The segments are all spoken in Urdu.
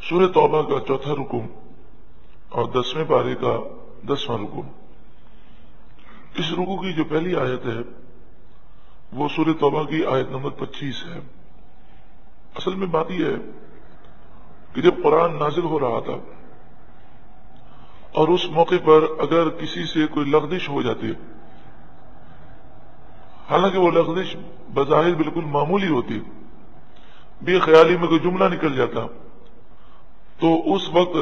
سورہ توبہ کا چوتھا رکوع اور 10ویں پارے کا 10واں رکوع۔ اس رکوع کی جو پہلی آیت ہے وہ سورہ توبہ کی آیت نمبر 25 ہے۔ اصل میں بات یہ ہے کہ جب قرآن نازل ہو رہا تھا اور اس موقع پر اگر کسی سے کوئی لغزش ہو جاتی ہے، حالانکہ وہ لغزش بظاہر بالکل معمولی ہوتی، بے خیالی میں کوئی جملہ نکل جاتا، تو اس وقت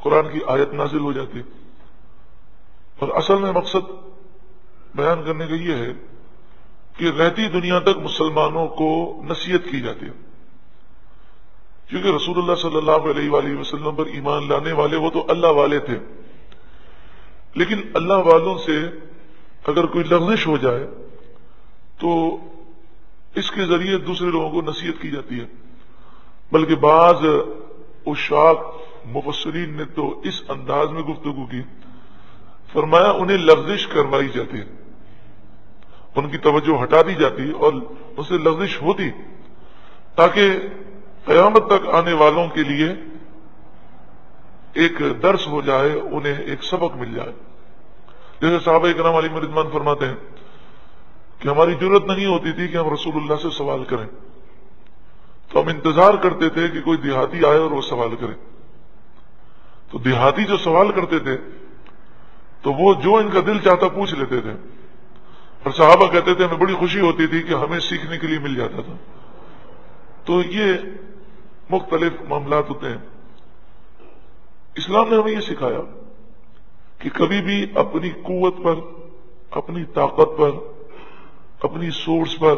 قرآن کی آیت نازل ہو جاتی۔ اور اصل میں مقصد بیان کرنے کا یہ ہے کہ رہتی دنیا تک مسلمانوں کو نصیحت کی جاتی ہے، کیونکہ رسول اللہ صلی اللہ علیہ وآلہ وسلم پر ایمان لانے والے وہ تو اللہ والے تھے، لیکن اللہ والوں سے اگر کوئی لغزش ہو جائے تو اس کے ذریعے دوسرے لوگوں کو نصیحت کی جاتی ہے۔ بلکہ بعض عشاق مفسرین نے تو اس انداز میں گفتگو کی، فرمایا انہیں لغزش کروائی جاتی، ان کی توجہ ہٹا دی جاتی اور ان سے لغزش ہوتی، تاکہ قیامت تک آنے والوں کے لیے ایک درس ہو جائے، انہیں ایک سبق مل جائے۔ جیسے صحابہ کرام علیہم رضوان فرماتے ہیں کہ ہماری جرت نہیں ہوتی تھی کہ ہم رسول اللہ سے سوال کریں، تو ہم انتظار کرتے تھے کہ کوئی دیہاتی آئے اور وہ سوال کرے۔ تو دیہاتی جو سوال کرتے تھے تو وہ جو ان کا دل چاہتا پوچھ لیتے تھے، اور صحابہ کہتے تھے ہمیں بڑی خوشی ہوتی تھی کہ ہمیں سیکھنے کے لیے مل جاتا تھا۔ تو یہ مختلف معاملات ہوتے ہیں۔ اسلام نے ہمیں یہ سکھایا کہ کبھی بھی اپنی قوت پر، اپنی طاقت پر، اپنی سورس پر،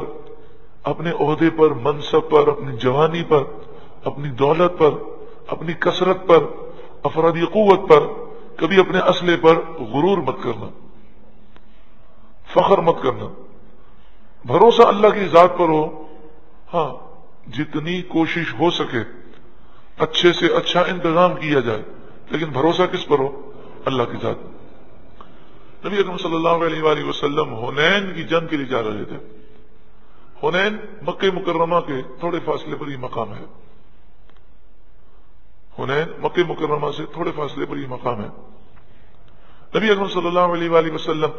اپنے عہدے پر، منصب پر، اپنی جوانی پر، اپنی دولت پر، اپنی کثرت پر، افرادی قوت پر، کبھی اپنے اسلحے پر غرور مت کرنا، فخر مت کرنا۔ بھروسہ اللہ کی ذات پر ہو، ہاں جتنی کوشش ہو سکے اچھے سے اچھا انتظام کیا جائے، لیکن بھروسہ کس پر ہو؟ اللہ کی ذات۔ نبی اکرم صلی اللہ علیہ وآلہ وسلم حنین کی جنگ کے لیے جا رہے تھے۔ حنین مکہ مکرمہ کے تھوڑے فاصلے پر یہ مقام ہے۔ حنین مکہ مکرمہ سے تھوڑے فاصلے پر یہ مقام ہے۔ نبی اکرم صلی اللہ علیہ وآلہ وسلم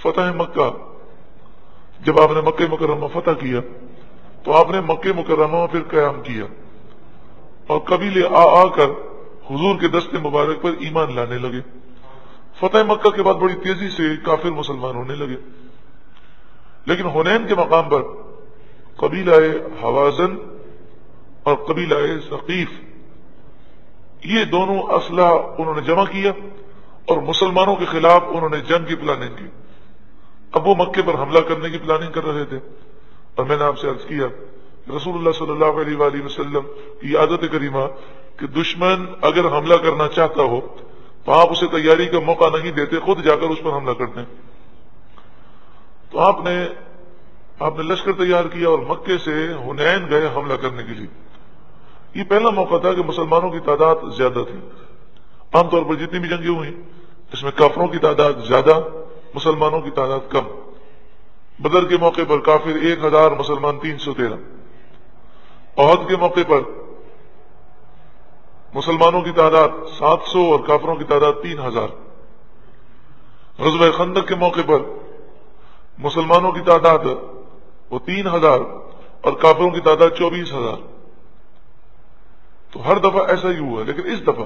فتح مکہ، جب آپ نے مکہ مکرمہ فتح کیا تو آپ نے مکہ مکرمہ پھر قیام کیا، اور قبیلے آ کر حضور کے دست مبارک پر ایمان لانے لگے۔ فتح مکہ کے بعد بڑی تیزی سے کافر مسلمان ہونے لگے، لیکن حنین کے مقام پر قبیلہ حوازن اور قبیلہ ثقیف، یہ دونوں اسلحہ انہوں نے جمع کیا اور مسلمانوں کے خلاف انہوں نے جنگ کی پلاننگ کی۔ اب وہ مکے پر حملہ کرنے کی پلاننگ کر رہے تھے، اور میں نے آپ سے عرض کیا کہ رسول اللہ صلی اللہ علیہ وآلہ وسلم کی عادت کریمہ کہ دشمن اگر حملہ کرنا چاہتا ہو تو آپ اسے تیاری کا موقع نہیں دیتے، خود جا کر اس پر حملہ کرتے ہیں۔ تو آپ نے لشکر تیار کیا اور مکے سے حنین گئے حملہ کرنے کے لیے۔ یہ پہلا موقع تھا کہ مسلمانوں کی تعداد زیادہ تھی۔ عام طور پر جتنی بھی جنگیں ہوئی اس میں کافروں کی تعداد زیادہ، مسلمانوں کی تعداد کم۔ بدر کے موقع پر کافر 1000، مسلمان 313۔ احد کے موقع پر مسلمانوں کی تعداد 700 اور کافروں کی تعداد 3000۔ غزوہ خندق کے موقع پر مسلمانوں کی تعداد وہ 3000 اور کافروں کی تعداد 24000۔ تو ہر دفعہ ایسا ہی ہوا، لیکن اس دفعہ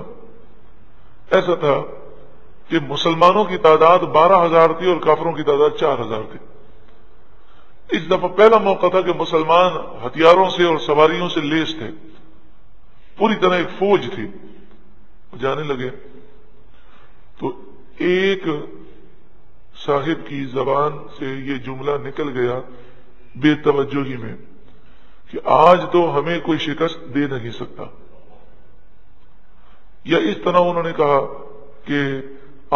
ایسا تھا کہ مسلمانوں کی تعداد 12000 تھی اور کافروں کی تعداد 4000 تھی۔ اس دفعہ پہلا موقع تھا کہ مسلمان ہتھیاروں سے اور سواریوں سے لیس تھے، پوری طرح ایک فوج تھی، جانے لگے۔ تو ایک صاحب کی زبان سے یہ جملہ نکل گیا بے توجہی میں کہ آج تو ہمیں کوئی شکست دے نہیں سکتا، یا اس طرح انہوں نے کہا کہ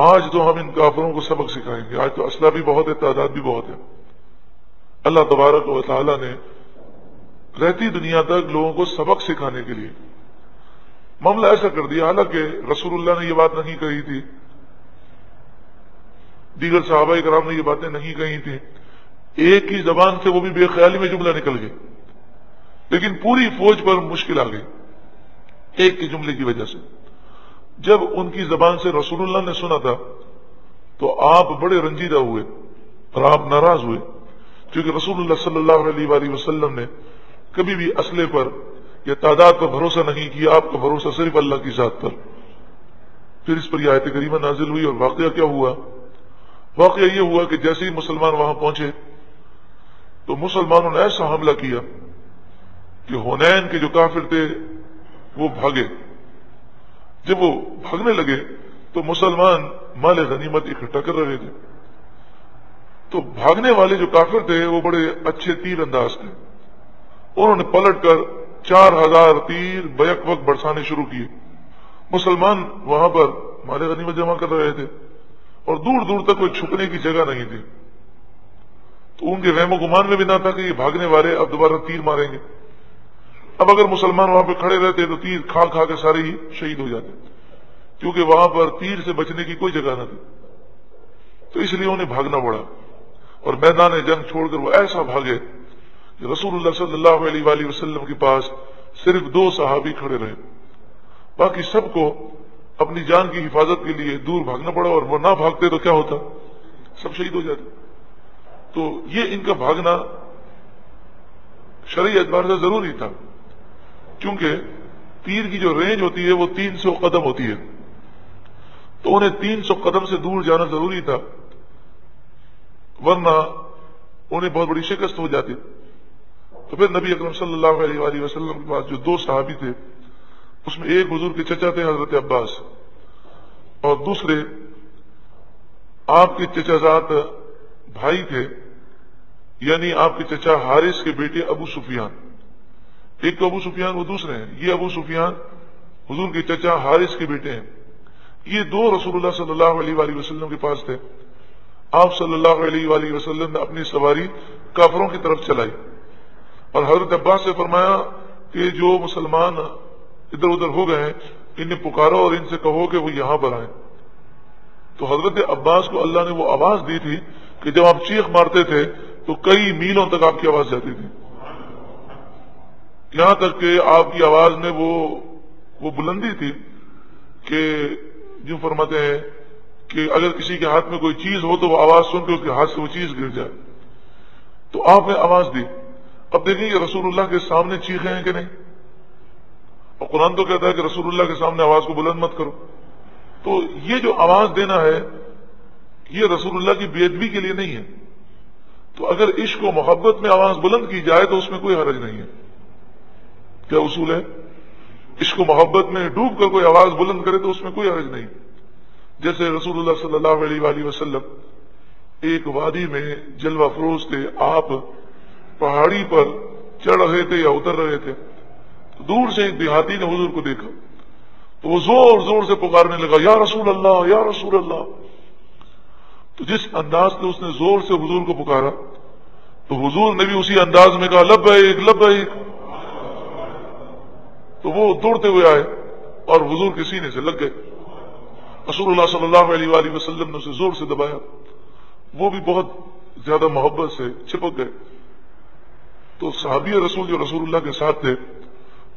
آج تو ہم ان کافروں کو سبق سکھائیں گے، آج تو اسلحہ بھی بہت ہے، تعداد بھی بہت ہے۔ اللہ تبارک و تعالی نے رہتی دنیا تک لوگوں کو سبق سکھانے کے لیے معاملہ ایسا کر دیا۔ حالانکہ رسول اللہ نے یہ بات نہیں کہی تھی، دیگر صحابہ کرام نے یہ باتیں نہیں کہی تھیں، ایک ہی زبان سے وہ بھی بے خیالی میں جملہ نکل گئے، لیکن پوری فوج پر مشکل آ گئی۔ ایک کے جملے کی وجہ سے۔ جب ان کی زبان سے رسول اللہ نے سنا تھا تو آپ بڑے رنجیدہ ہوئے اور آپ ناراض ہوئے، کیونکہ رسول اللہ صلی اللہ علیہ وآلہ وسلم نے کبھی بھی اسلحے پر یا تعداد پر بھروسہ نہیں کیا، آپ کا بھروسہ صرف اللہ کی ذات پر۔ پھر اس پر یہ آیت کریمہ نازل ہوئی، اور واقعہ کیا ہوا؟ واقعہ یہ ہوا کہ جیسے ہی مسلمان وہاں پہنچے تو مسلمانوں نے ایسا حملہ کیا کہ حنین کے جو کافر تھے وہ بھاگے۔ جب وہ بھاگنے لگے تو مسلمان مال غنیمت اکٹھا کر رہے تھے، تو بھاگنے والے جو کافر تھے وہ بڑے اچھے تیر انداز تھے، انہوں نے پلٹ کر 4000 تیر بیک وقت برسانے شروع کیے۔ مسلمان وہاں پر مال غنیمت جمع کر رہے تھے اور دور دور تک کوئی چھپنے کی جگہ نہیں تھی، تو ان کے وہم و گمان میں بھی نہ تھا کہ یہ بھاگنے والے اب دوبارہ تیر ماریں گے۔ اب اگر مسلمان وہاں پہ کھڑے رہتے تو تیر کھا کھا کے سارے ہی شہید ہو جاتے، کیونکہ وہاں پر تیر سے بچنے کی کوئی جگہ نہ تھی، تو اس لیے انہیں بھاگنا پڑا، اور میدان جنگ چھوڑ کر وہ ایسا بھاگے کہ رسول اللہ صلی اللہ علیہ وآلہ وسلم کے پاس صرف 2 صحابی کھڑے رہے، باقی سب کو اپنی جان کی حفاظت کے لیے دور بھاگنا پڑا، اور وہ نہ بھاگتے تو کیا ہوتا؟ سب شہید ہو جاتے۔ تو یہ ان کا بھاگنا شرعی اعتبار سے ضروری تھا، کیونکہ تیر کی جو رینج ہوتی ہے وہ 300 قدم ہوتی ہے، تو انہیں 300 قدم سے دور جانا ضروری تھا، ورنہ انہیں بہت بڑی شکست ہو جاتی۔ تو پھر نبی اکرم صلی اللہ علیہ وآلہ وسلم کے پاس جو 2 صحابی تھے، اس میں ایک حضور کے چچا تھے حضرت عباس، اور دوسرے آپ کے چچا زاد بھائی تھے، یعنی آپ کے چچا حارث کے بیٹے ابو سفیان۔ ایک تو ابو سفیان، وہ دوسرے ہیں، یہ ابو سفیان حضور کے چچا حارث کے بیٹے ہیں۔ یہ 2 رسول اللہ صلی اللہ علیہ وآلہ وسلم کے پاس تھے۔ آپ صلی اللہ علیہ وآلہ وسلم نے اپنی سواری کافروں کی طرف چلائی، اور حضرت عباس سے فرمایا کہ جو مسلمان ادھر ادھر ہو گئے ہیں انہیں پکارو اور ان سے کہو کہ وہ یہاں پر آئیں۔ تو حضرت عباس کو اللہ نے وہ آواز دی تھی کہ جب آپ چیخ مارتے تھے تو کئی میلوں تک آپ کی آواز جاتی تھی، یہاں تک کہ آپ کی آواز میں وہ بلندی تھی کہ جو فرماتے ہیں کہ اگر کسی کے ہاتھ میں کوئی چیز ہو تو وہ آواز سن کے اس کے ہاتھ سے وہ چیز گر جائے۔ تو آپ نے آواز دی۔ اب دیکھیں یہ رسول اللہ کے سامنے چیخے ہیں کہ نہیں، اور قرآن تو کہتا ہے کہ رسول اللہ کے سامنے آواز کو بلند مت کرو۔ تو یہ جو آواز دینا ہے یہ رسول اللہ کی بے ادبی کے لیے نہیں ہے، تو اگر عشق و محبت میں آواز بلند کی جائے تو اس میں کوئی حرج نہیں ہے۔ کیا اصول ہے؟ عشق و محبت میں ڈوب کر کوئی آواز بلند کرے تو اس میں کوئی حرج نہیں۔ جیسے رسول اللہ صلی اللہ علیہ وآلہ وسلم ایک وادی میں جلوہ افروز تھے، آپ پہاڑی پر چڑھ رہے تھے یا اتر رہے تھے، دور سے ایک دیہاتی نے حضور کو دیکھا تو وہ زور زور سے پکارنے لگا، یا رسول اللہ، یا رسول اللہ۔ تو جس انداز سے اس نے زور سے حضور کو پکارا تو حضور نے بھی اسی انداز میں کہا، لبیک لبیک۔ تو وہ دوڑتے ہوئے آئے اور حضور کے سینے سے لگ گئے۔ رسول اللہ صلی اللہ علیہ وآلہ وسلم نے اسے زور سے دبایا، وہ بھی بہت زیادہ محبت سے چپک گئے۔ تو صحابی رسول جو رسول اللہ کے ساتھ تھے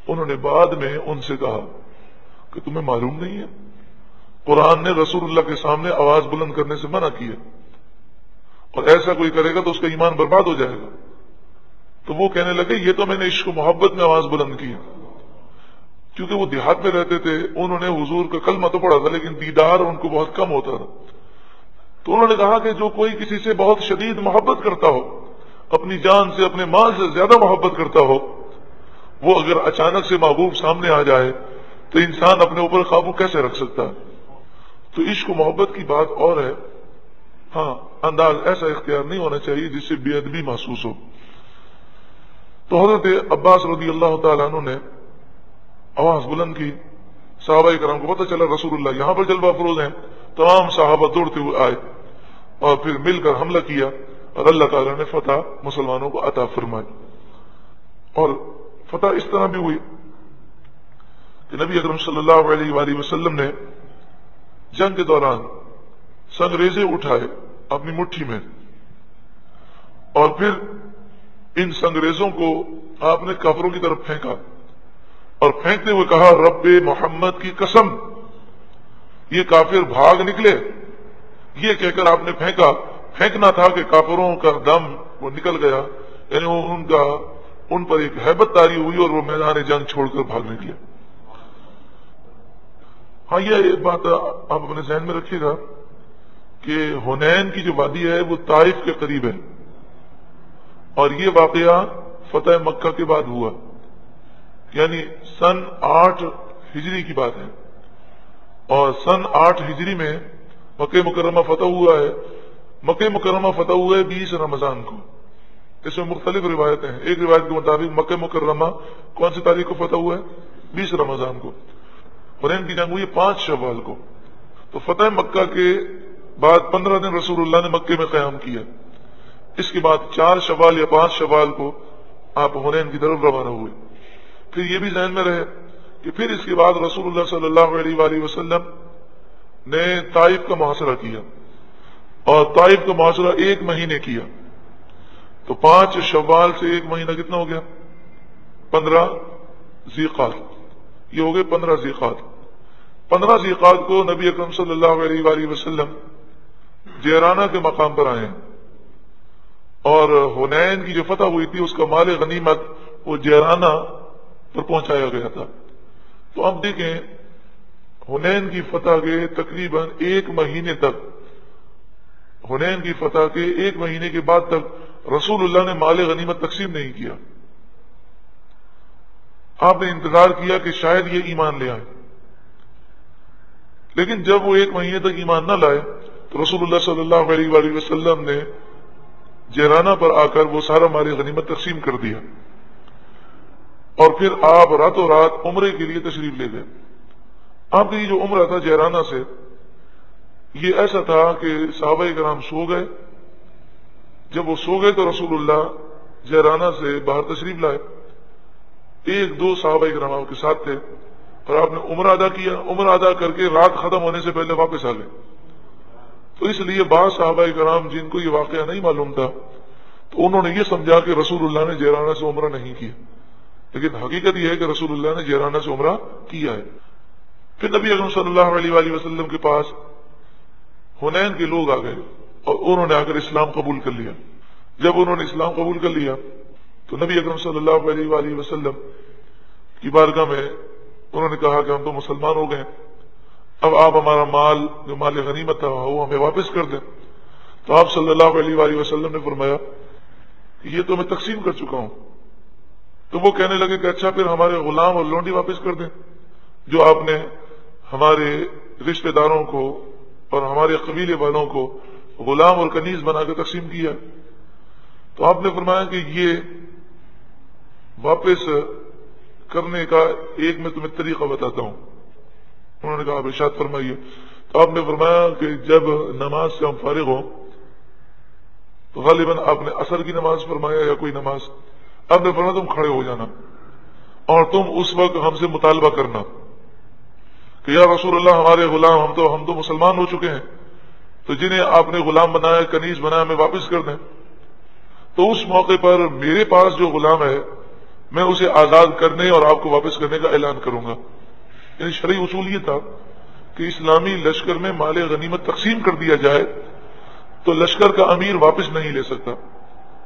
انہوں نے بعد میں ان سے کہا کہ تمہیں معلوم نہیں ہے قرآن نے رسول اللہ کے سامنے آواز بلند کرنے سے منع کی ہے، اور ایسا کوئی کرے گا تو اس کا ایمان برباد ہو جائے گا۔ تو وہ کہنے لگے یہ تو میں نے عشق و محبت میں آواز بلند کی ہے، کیونکہ وہ دیہات میں رہتے تھے، انہوں نے حضور کا کلمہ تو پڑھا تھا لیکن دیدار ان کو بہت کم ہوتا تھا۔ تو انہوں نے کہا کہ جو کوئی کسی سے بہت شدید محبت کرتا ہو، اپنی جان سے اپنے مال سے زیادہ محبت کرتا ہو، وہ اگر اچانک سے محبوب سامنے آ جائے تو انسان اپنے اوپر قابو کیسے رکھ سکتا ہے؟ تو عشق و محبت کی بات اور ہے، ہاں انداز ایسا اختیار نہیں ہونا چاہیے جس سے بے ادبی محسوس ہو۔ تو حضرت عباس رضی اللہ تعالیٰ عنہ نے آواز بلند کی، صحابہ کرام کو پتہ چلا رسول اللہ یہاں پر جلوہ افروز ہیں، تمام صحابہ دوڑتے ہوئے آئے اور پھر مل کر حملہ کیا، اور اللہ تعالیٰ نے فتح مسلمانوں کو عطا فرمائی۔ اور فتح اس طرح بھی ہوئی کہ نبی اکرم صلی اللہ علیہ وآلہ وسلم نے جنگ کے دوران سنگریزے اٹھائے اپنی مٹھی میں، اور پھر ان سنگریزوں کو آپ نے کافروں کی طرف پھینکا، اور پھینکتے ہوئے کہا رب محمد کی قسم، یہ کافر بھاگ نکلے. یہ کہہ کر آپ نے پھینکنا تھا کہ کافروں کا دم وہ نکل گیا، یعنی ان پر ایک ہیبت طاری ہوئی اور وہ میدان جنگ چھوڑ کر بھاگ نکلے. ہاں یہ بات آپ اپنے ذہن میں رکھیے گا کہ حنین کی جو وادی ہے وہ طائف کے قریب ہے، اور یہ واقعہ فتح مکہ کے بعد ہوا، یعنی سن 8 ہجری کی بات ہے. اور سن 8 ہجری میں مکہ مکرمہ فتح ہوا ہے. مکہ مکرمہ فتح ہوا ہے 20 رمضان کو. اس میں مختلف روایتیں ہیں. ایک روایت کے مطابق مکہ مکرمہ کون سی تاریخ کو فتح ہوا ہے؟ 20 رمضان کو. حنین کی جنگ ہوئی 5 شوال کو. تو فتح مکہ کے بعد 15 دن رسول اللہ نے مکے میں قیام کیا. اس کے بعد 4 شوال یا 5 شوال کو آپ حنین کی طرف روانہ ہوئے. پھر یہ بھی ذہن میں رہے کہ پھر اس کے بعد رسول اللہ صلی اللہ علیہ وآلہ وسلم نے طائف کا محاصرہ کیا، اور طائف کا محاصرہ 1 مہینے کیا. تو 5 شوال سے 1 مہینہ کتنا ہو گیا؟ 15 ذی قعدہ. یہ ہو گئے 15 ذی قعدہ. 15 ذی قعدہ کو نبی اکرم صلی اللہ علیہ وآلہ وسلم جیرانہ کے مقام پر آئے ہیں، اور حنین کی جو فتح ہوئی تھی اس کا مال غنیمت وہ جیرانہ پر پہنچایا گیا تھا. تو اب دیکھیں حنین کی فتح کے تقریباً 1 مہینے تک، حنین کی فتح کے 1 مہینے کے بعد تک رسول اللہ نے مال غنیمت تقسیم نہیں کیا. آپ نے انتظار کیا کہ شاید یہ ایمان لے آئے، لیکن جب وہ 1 مہینے تک ایمان نہ لائے تو رسول اللہ صلی اللہ علیہ وآلہ وسلم نے جیرانہ پر آ کر وہ سارا مال غنیمت تقسیم کر دیا، اور پھر آپ راتوں رات عمرے کے لیے تشریف لے گئے. آپ کی جو عمرہ تھا جیرانہ سے، یہ ایسا تھا کہ صحابہ کرام سو گئے. جب وہ سو گئے تو رسول اللہ جیرانہ سے باہر تشریف لائے. 1-2 صحابہ کرام آپ کے ساتھ تھے، اور آپ نے عمرہ ادا کیا. عمرہ ادا کر کے رات ختم ہونے سے پہلے واپس آ گئے. تو اس لیے بعض صحابہ کرام جن کو یہ واقعہ نہیں معلوم تھا تو انہوں نے یہ سمجھا کہ رسول اللہ نے جیرانہ سے عمرہ نہیں کیا، لیکن حقیقت یہ ہے کہ رسول اللہ نے جیرانہ سے عمرہ کیا ہے. پھر نبی اکرم صلی اللہ علیہ وآلہ وسلم کے پاس حنین کے لوگ آ گئے اور انہوں نے آ کر اسلام قبول کر لیا. جب انہوں نے اسلام قبول کر لیا تو نبی اکرم صلی اللہ علیہ وآلہ وسلم کی بارگاہ میں انہوں نے کہا کہ ہم تو مسلمان ہو گئے، اب آپ ہمارا مال جو مال غنیمت تھا وہ ہمیں واپس کر دیں. تو آپ صلی اللہ علیہ وآلہ وسلم نے فرمایا کہ یہ تو میں تقسیم کر چکا ہوں. تو وہ کہنے لگے کہ اچھا پھر ہمارے غلام اور لونڈی واپس کر دیں جو آپ نے ہمارے رشتہ داروں کو اور ہمارے قبیلے والوں کو غلام اور کنیز بنا کے تقسیم کیا. تو آپ نے فرمایا کہ یہ واپس کرنے کا ایک میں تمہیں طریقہ بتاتا ہوں. انہوں نے کہا آپ ارشاد فرمائیے. تو آپ نے فرمایا کہ جب نماز سے ہم فارغ ہوں تو غالباً آپ نے عصر کی نماز فرمایا یا کوئی نماز، آپ نے فرمایا تم کھڑے ہو جانا اور تم اس وقت ہم سے مطالبہ کرنا کہ یا رسول اللہ ہمارے غلام ہم تو مسلمان ہو چکے ہیں، تو جنہیں آپ نے غلام بنایا کنیز بنایا ہمیں واپس کر دیں. تو اس موقع پر میرے پاس جو غلام ہے میں اسے آزاد کرنے اور آپ کو واپس کرنے کا اعلان کروں گا. یعنی شرعی اصول یہ تھا کہ اسلامی لشکر میں مال غنیمت تقسیم کر دیا جائے تو لشکر کا امیر واپس نہیں لے سکتا.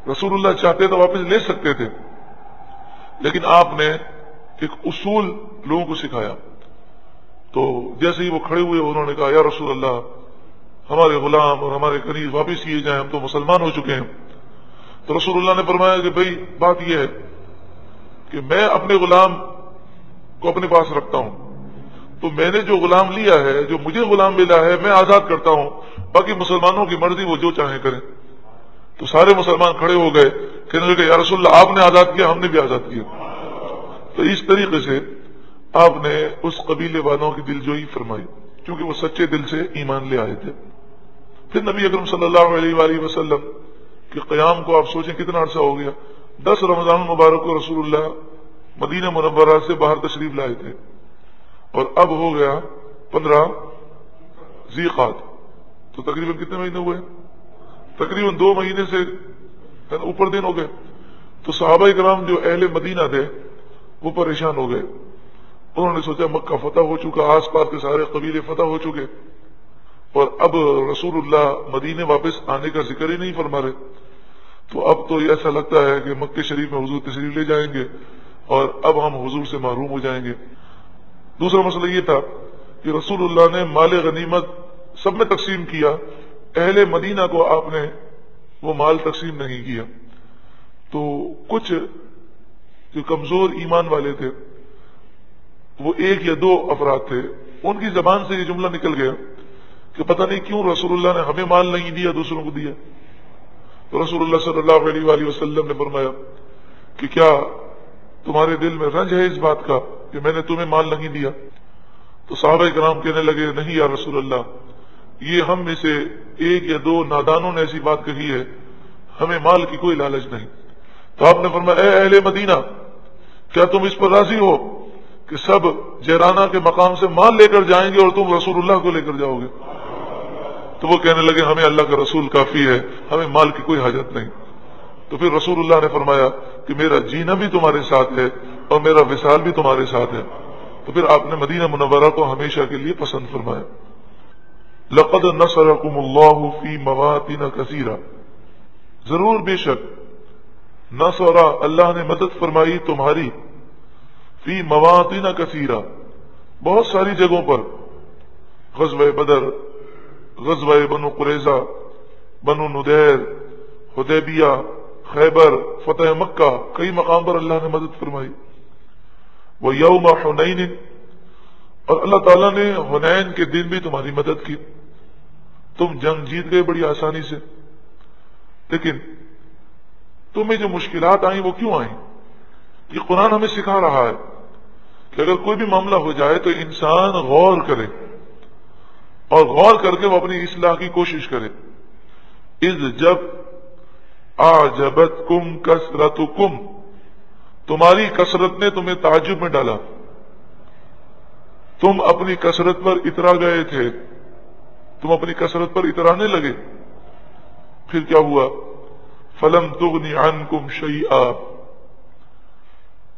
رسول اللہ چاہتے تو واپس لے سکتے تھے، لیکن آپ نے ایک اصول لوگوں کو سکھایا. تو جیسے ہی وہ کھڑے ہوئے انہوں نے کہا یا رسول اللہ ہمارے غلام اور ہمارے کنیز واپس کیے جائیں، ہم تو مسلمان ہو چکے ہیں. تو رسول اللہ نے فرمایا کہ بھائی بات یہ ہے کہ میں اپنے غلام کو اپنے پاس رکھتا ہوں، تو میں نے جو غلام لیا ہے، جو مجھے غلام ملا ہے، میں آزاد کرتا ہوں، باقی مسلمانوں کی مرضی وہ جو چاہیں کریں. تو سارے مسلمان کھڑے ہو گئے کہنے لگے یا رسول اللہ آپ نے آزاد کیا، ہم نے بھی آزاد کیا. تو اس طریقے سے آپ نے اس قبیلے والوں کی دلجوئی فرمائی کیونکہ وہ سچے دل سے ایمان لے آئے تھے. پھر نبی اکرم صلی اللہ علیہ وآلہ وسلم کے قیام کو آپ سوچیں کتنا عرصہ ہو گیا. 10 رمضان المبارک کو رسول اللہ مدینہ منورہ سے باہر تشریف لائے تھے، اور اب ہو گیا 15 ذی قعدہ. تو تقریباً کتنے مہینے ہوئے؟ تقریباً 2 مہینے سے اوپر دن ہو گئے. تو صحابہ کرام جو اہل مدینہ تھے وہ پریشان ہو گئے انہوں نے سوچا مکہ فتح ہو چکا، آس پاس کے سارے قبیلے فتح ہو چکے، اور اب رسول اللہ مدینے واپس آنے کا ذکر ہی نہیں فرما رہے، تو اب تو ایسا لگتا ہے کہ مکہ شریف میں حضور تشریف لے جائیں گے اور اب ہم حضور سے محروم ہو جائیں گے۔ دوسرا مسئلہ یہ تھا کہ رسول اللہ نے مال غنیمت سب میں تقسیم کیا، اہل مدینہ کو آپ نے وہ مال تقسیم نہیں کیا، تو کچھ جو کمزور ایمان والے تھے، وہ ایک یا دو افراد تھے، ان کی زبان سے یہ جملہ نکل گیا کہ پتہ نہیں کیوں رسول اللہ نے ہمیں مال نہیں دیا، دوسروں کو دیا۔ تو رسول اللہ صلی اللہ علیہ وآلہ وسلم نے فرمایا کہ کیا تمہارے دل میں رنج ہے اس بات کا کہ میں نے تمہیں مال نہیں دیا؟ تو صحابہ کرام کہنے لگے نہیں یا رسول اللہ، یہ ہم میں سے ایک یا دو نادانوں نے ایسی بات کہی ہے، ہمیں مال کی کوئی لالچ نہیں۔ تو آپ نے فرمایا اے اہل مدینہ، کیا تم اس پر راضی ہو کہ سب جیرانہ کے مقام سے مال لے کر جائیں گے اور تم رسول اللہ کو لے کر جاؤ گے؟ تو وہ کہنے لگے ہمیں اللہ کا رسول کافی ہے، ہمیں مال کی کوئی حاجت نہیں۔ تو پھر رسول اللہ نے فرمایا کہ میرا جینا بھی تمہارے ساتھ ہے اور میرا وصال بھی تمہارے ساتھ ہے۔ تو پھر آپ نے مدینہ منورہ کو ہمیشہ کے لیے پسند فرمایا۔ لقد نصرکم اللہ فی مواطن کثیرہ، ضرور بے شک نصر اللہ نے مدد فرمائی تمہاری، فی مواطن کثیرہ بہت ساری جگہوں پر، غزوہ بدر، غزوہ بنو قریظہ، بنو ندیر، حدیبیہ، خیبر، فتح مکہ، کئی مقام پر اللہ نے مدد فرمائی۔ وَيَوْمَ حُنَيْنٍ، اور اللہ تعالیٰ نے حنین کے دن بھی تمہاری مدد کی، تم جنگ جیت گئے بڑی آسانی سے، لیکن تمہیں جو مشکلات آئیں وہ کیوں آئیں؟ یہ قرآن ہمیں سکھا رہا ہے کہ اگر کوئی بھی معاملہ ہو جائے تو انسان غور کرے، اور غور کر کے وہ اپنی اصلاح کی کوشش کرے۔ اذ جب اعجبتکم کثرتکم، تمہاری کثرت نے تمہیں تعجب میں ڈالا، تم اپنی کثرت پر اترا گئے تھے، تم اپنی کثرت پر اترانے لگے، پھر کیا ہوا؟ فلم تغنی عنکم شیئا،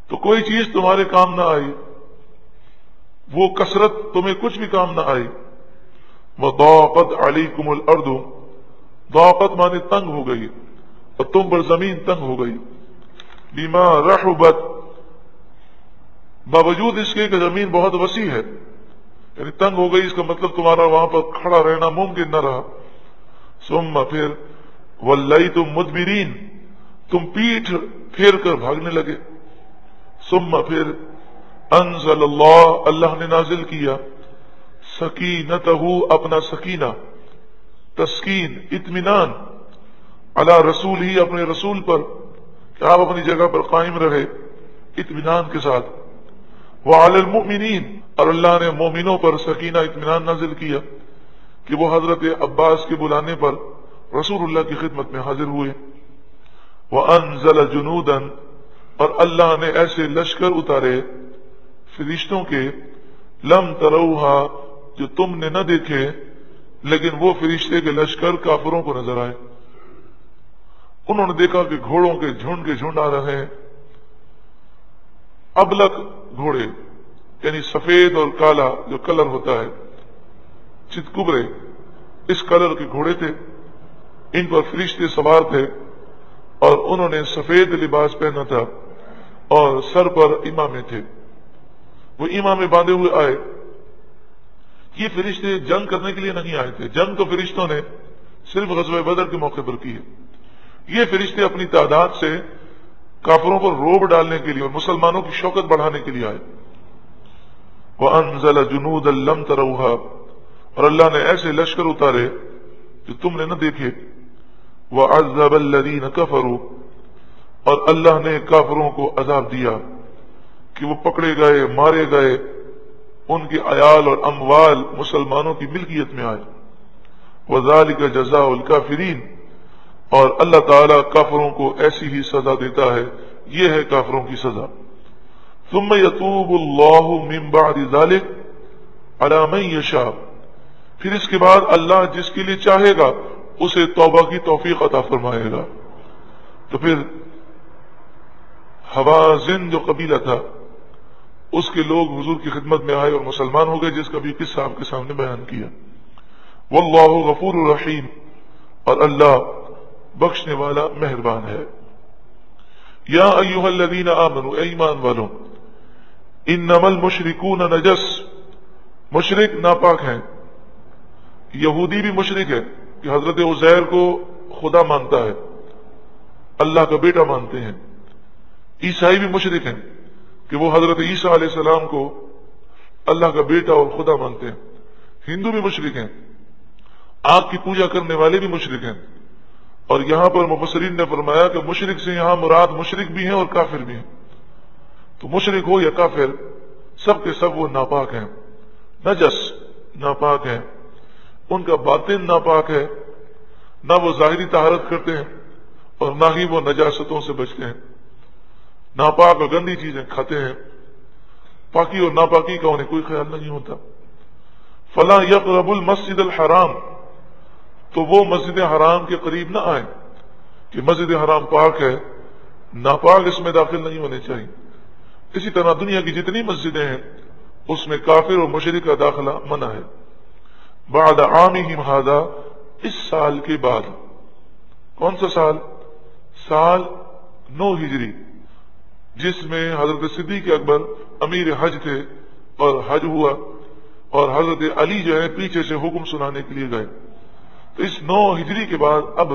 تو کوئی چیز تمہارے کام نہ آئی، وہ کثرت تمہیں کچھ بھی کام نہ آئی۔ وضاقت علیکم الارض، ضاقت مانے تنگ ہو گئی، اور تم پر زمین تنگ ہو گئی، بما رحبت، باوجود اس کے کہ زمین بہت وسیع ہے، یعنی تنگ ہو گئی، اس کا مطلب تمہارا وہاں پر کھڑا رہنا ممکن نہ رہا۔ ثم پھر ولیتم مدبرین، تم پیٹھ پھیر کر بھاگنے لگے۔ ثم پھر انزل اللہ، اللہ نے نازل کیا، سکینتہ، اپنا سکینہ، تسکین، اطمینان، علی رسول ہی، اپنے رسول پر، کہ آپ اپنی جگہ پر قائم رہے اطمینان کے ساتھ۔ وعلی المؤمنین، اور اللہ نے مومنوں پر سکینہ، اطمینان نازل کیا کہ وہ حضرت عباس کے بلانے پر رسول اللہ کی خدمت میں حاضر ہوئے۔ وانزل جنودا، اور اللہ نے ایسے لشکر اتارے فرشتوں کے، لم تروہا، جو تم نے نہ دیکھے، لیکن وہ فرشتے کے لشکر کافروں کو نظر آئے۔ انہوں نے دیکھا کہ گھوڑوں کے جھنڈ آ رہے ہیں، ابلق گھوڑے، یعنی سفید اور کالا جو کلر ہوتا ہے، چتکبرے، اس کلر کے گھوڑے تھے، ان پر فرشتے سوار تھے، اور انہوں نے سفید لباس پہنا تھا اور سر پر امامے تھے، وہ امامے باندھے ہوئے آئے۔ یہ فرشتے جنگ کرنے کے لیے نہیں آئے تھے، جنگ تو فرشتوں نے صرف غزوہ بدر کے موقع پر کی ہے، یہ فرشتے اپنی تعداد سے کافروں پر روب ڈالنے کے لیے اور مسلمانوں کی شوکت بڑھانے کے لیے آئے۔ وَأَنزَلَ جُنُودًا لَّمْ تَرَوْهَا، اور اللہ نے ایسے لشکر اتارے جو تم نے نہ دیکھے۔ وَعَذَّبَ الَّذِينَ كَفَرُوا، اور اللہ نے کافروں کو عذاب دیا کہ وہ پکڑے گئے، مارے گئے، ان کے عیال اور اموال مسلمانوں کی ملکیت میں آئے۔ وَذَلِكَ جَزَاءُ الْكَافِرِينَ، اور اللہ تعالیٰ کافروں کو ایسی ہی سزا دیتا ہے، یہ ہے کافروں کی سزا۔ ثم يتوب اللہ من بعد ذلك علی من یشاء، پھر اس کے بعد اللہ جس کے لیے چاہے گا اسے توبہ کی توفیق عطا فرمائے گا۔ تو پھر حوازن جو قبیلہ تھا اس کے لوگ حضور کی خدمت میں آئے اور مسلمان ہو گئے، جس کا بھی قصہ آپ کے سامنے بیان کیا۔ واللہ غفور الرحیم، اور اللہ بخشنے والا مہربان ہے۔ یا ایھا الذین آمنوا، اے ایمان والو، انما المشرکون نجس، مشرک ناپاک ہیں۔ یہودی بھی مشرک ہے کہ حضرت عزیر کو خدا مانتا ہے، اللہ کا بیٹا مانتے ہیں۔ عیسائی بھی مشرک ہیں کہ وہ حضرت عیسیٰ علیہ السلام کو اللہ کا بیٹا اور خدا مانتے ہیں۔ ہندو بھی مشرک ہیں، آگ کی پوجا کرنے والے بھی مشرک ہیں۔ اور یہاں پر مفسرین نے فرمایا کہ مشرک سے یہاں مراد مشرک بھی ہیں اور کافر بھی ہیں۔ تو مشرک ہو یا کافر، سب کے سب وہ ناپاک ہیں، نجس ناپاک ہیں، ان کا باطن ناپاک ہے، نہ وہ ظاہری طہارت کرتے ہیں اور نہ ہی وہ نجاستوں سے بچتے ہیں، ناپاک اور گندی چیزیں کھاتے ہیں، پاکی اور ناپاکی کا انہیں کوئی خیال نہیں ہوتا۔ فلا یقرب المسجد الحرام، تو وہ مسجد حرام کے قریب نہ آئیں کہ مسجد حرام پاک ہے، ناپاک اس میں داخل نہیں ہونے چاہیے۔ اسی طرح دنیا کی جتنی مسجدیں ہیں اس میں کافر اور مشرک کا داخلہ منع ہے۔ بعد عامہم ھذا، اس سال کے بعد۔ کون سا سال؟ سال 9 ہجری، جس میں حضرت صدیق اکبر امیر حج تھے اور حج ہوا، اور حضرت علی جو ہے پیچھے سے حکم سنانے کے لیے گئے۔ تو اس 9 ہجری کے بعد اب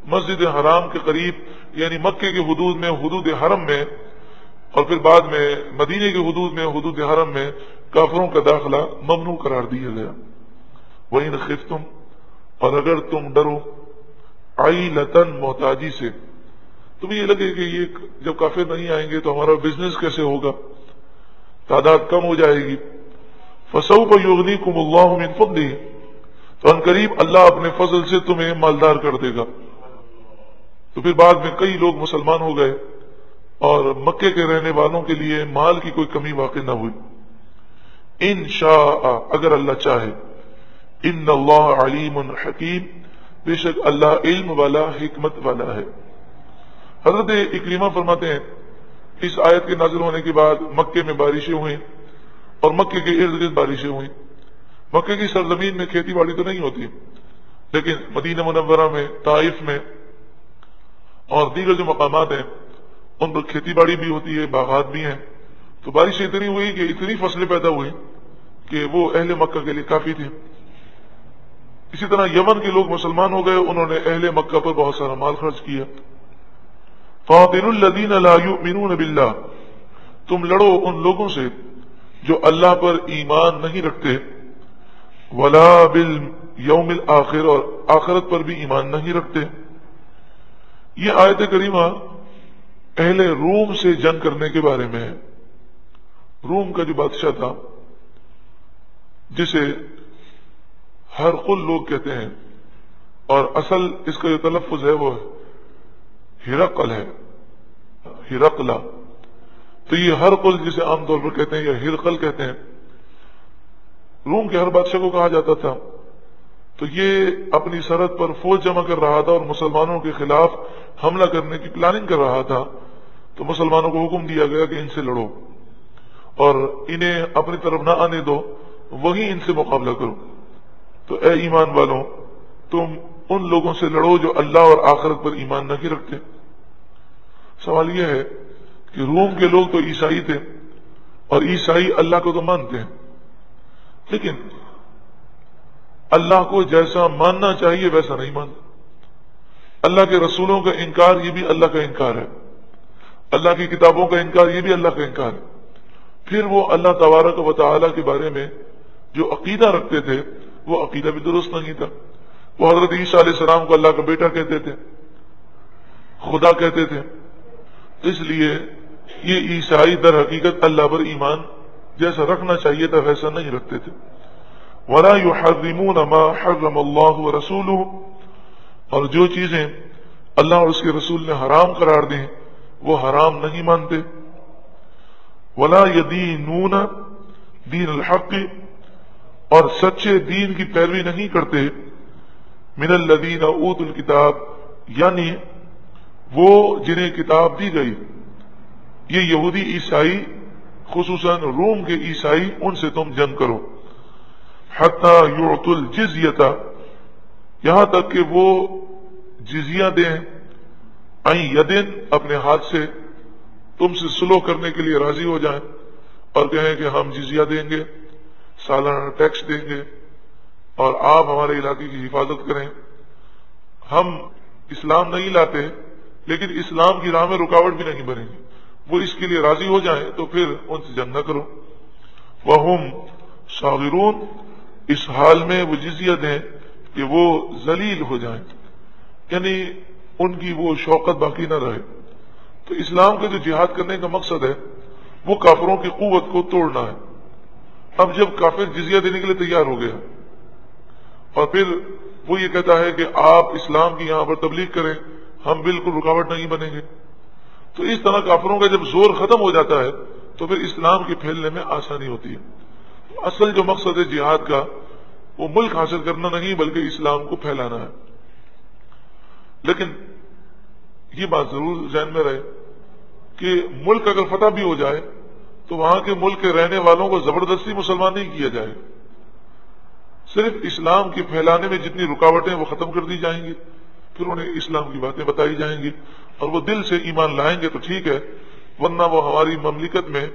مسجد حرام کے قریب، یعنی مکے کے حدود میں، حدود حرم میں، اور پھر بعد میں مدینے کے حدود میں، حدود حرم میں کافروں کا داخلہ ممنوع قرار دیا گیا۔ وَإِنْ خِفْتُمْ، اور اگر تم ڈرو، عَيْلَةً، محتاجی سے، تمہیں یہ لگے کہ یہ جب کافر نہیں آئیں گے تو ہمارا بزنس کیسے ہوگا، تعداد کم ہو جائے گی۔ فَسَوْفَ يُغْنِيكُمُ اللَّهُ مِنْ فَضْلِهِ، تو ان قریب اللہ اپنے فضل سے تمہیں مالدار کر دے گا۔ تو پھر بعد میں کئی لوگ مسلمان ہو گئے اور مکے کے رہنے والوں کے لیے مال کی کوئی کمی واقع نہ ہوئی۔ انشاء، اگر اللہ چاہے، ان اللہ علیم حکیم، بے شک اللہ علم والا، حکمت والا ہے۔ حضرت اکرمہ فرماتے ہیں اس آیت کے نازل ہونے کے بعد مکے میں بارشیں ہوئیں اور مکے کے ارد گرد بارشیں ہوئیں۔ مکے کی سرزمین میں کھیتی باڑی تو نہیں ہوتی، لیکن مدینہ منورہ میں، طائف میں اور دیگر جو مقامات ہیں ان پر کھیتی باڑی بھی ہوتی ہے، باغات بھی ہیں۔ تو بارشیں اتنی ہوئی کہ اتنی فصلیں پیدا ہوئی کہ وہ اہل مکہ کے لیے کافی تھی۔ اسی طرح یمن کے لوگ مسلمان ہو گئے، انہوں نے اہل مکہ پر بہت سارا مال خرچ کیا۔ فاطر الذین لا یؤمنون باللہ، تم لڑو ان لوگوں سے جو اللہ پر ایمان نہیں رکھتے، ولا بالیوم الآخر، اور آخرت پر بھی ایمان نہیں رکھتے۔ یہ آیت کریمہ اہل روم سے جنگ کرنے کے بارے میں ہے۔ روم کا جو بادشاہ تھا، جسے ہرقل لوگ کہتے ہیں، اور اصل اس کا جو تلفظ ہے وہ ہرقل ہے، ہرقلہ۔ تو یہ ہرقل جسے عام طور پر کہتے ہیں یا ہرقل کہتے ہیں، روم کے ہر بادشاہ کو کہا جاتا تھا۔ تو یہ اپنی سرحد پر فوج جمع کر رہا تھا اور مسلمانوں کے خلاف حملہ کرنے کی پلاننگ کر رہا تھا۔ تو مسلمانوں کو حکم دیا گیا کہ ان سے لڑو اور انہیں اپنی طرف نہ آنے دو، وہی ان سے مقابلہ کرو۔ تو اے ایمان والوں، تم ان لوگوں سے لڑو جو اللہ اور آخرت پر ایمان نہیں رکھتے۔ سوال یہ ہے کہ روم کے لوگ تو عیسائی تھے اور عیسائی اللہ کو تو مانتے ہیں، لیکن اللہ کو جیسا ماننا چاہیے ویسا نہیں مانتے۔ اللہ کے رسولوں کا انکار، یہ بھی اللہ کا انکار ہے۔ اللہ کی کتابوں کا انکار، یہ بھی اللہ کا انکار ہے۔ پھر وہ اللہ تبارک و تعالی کے بارے میں جو عقیدہ رکھتے تھے وہ عقیدہ بھی درست نہیں تھا۔ وہ حضرت عیسیٰ علیہ السلام کو اللہ کا بیٹا کہتے تھے، خدا کہتے تھے۔ اس لیے یہ عیسائی در حقیقت اللہ پر ایمان جیسا رکھنا چاہیے تھا ویسا نہیں رکھتے تھے۔ وَلَا يُحَرِّمُونَ مَا حَرَّمَ اللَّهُ وَرَسُولُهُ، اور جو چیزیں اللہ اور اس کے رسول نے حرام قرار دیں وہ حرام نہیں مانتے۔ وَلَا يَدِينُونَ دین الحق، اور سچے دین کی پیروی نہیں کرتے، من الذین اوتوا الکتاب، یعنی وہ جنہیں کتاب دی گئی۔ یہ یہودی عیسائی خصوصاً روم کے عیسائی، ان سے تم جنگ کرو، حتی یعطوا الجزیۃ، یہاں تک کہ وہ جزیہ دیں، عن یدن، اپنے ہاتھ سے، تم سے صلح کرنے کے لیے راضی ہو جائیں اور کہیں کہ ہم جزیہ دیں گے، سالانہ ٹیکس دیں گے اور آپ ہمارے علاقے کی حفاظت کریں۔ ہم اسلام نہیں لاتے لیکن اسلام کی راہ میں رکاوٹ بھی نہیں بنے گی، وہ اس کے لیے راضی ہو جائیں تو پھر ان سے جنگ نہ کرو۔ وہم صاغرون، اس حال میں وہ جزیہ دیں کہ وہ ذلیل ہو جائیں، یعنی ان کی وہ شوقت باقی نہ رہے۔ تو اسلام کے جو جہاد کرنے کا مقصد ہے وہ کافروں کی قوت کو توڑنا ہے۔ اب جب کافر جزیہ دینے کے لیے تیار ہو گیا اور پھر وہ یہ کہتا ہے کہ آپ اسلام کی یہاں پر تبلیغ کریں، ہم بالکل رکاوٹ نہیں بنیں گے، تو اس طرح کافروں کا جب زور ختم ہو جاتا ہے تو پھر اسلام کے پھیلنے میں آسانی ہوتی ہے۔ اصل جو مقصد ہے جہاد کا وہ ملک حاصل کرنا نہیں بلکہ اسلام کو پھیلانا ہے۔ لیکن یہ بات ضرور ذہن میں رہے کہ ملک اگر فتح بھی ہو جائے تو وہاں کے ملک کے رہنے والوں کو زبردستی مسلمان نہیں کیا جائے، صرف اسلام کے پھیلانے میں جتنی رکاوٹیں وہ ختم کر دی جائیں گی، پھر انہیں اسلام کی باتیں بتائی جائیں گی اور وہ دل سے ایمان لائیں گے تو ٹھیک ہے، ورنہ وہ ہماری مملکت میں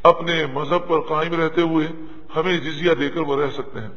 اپنے مذہب پر قائم رہتے ہوئے ہمیں جزیہ دے کر وہ رہ سکتے ہیں۔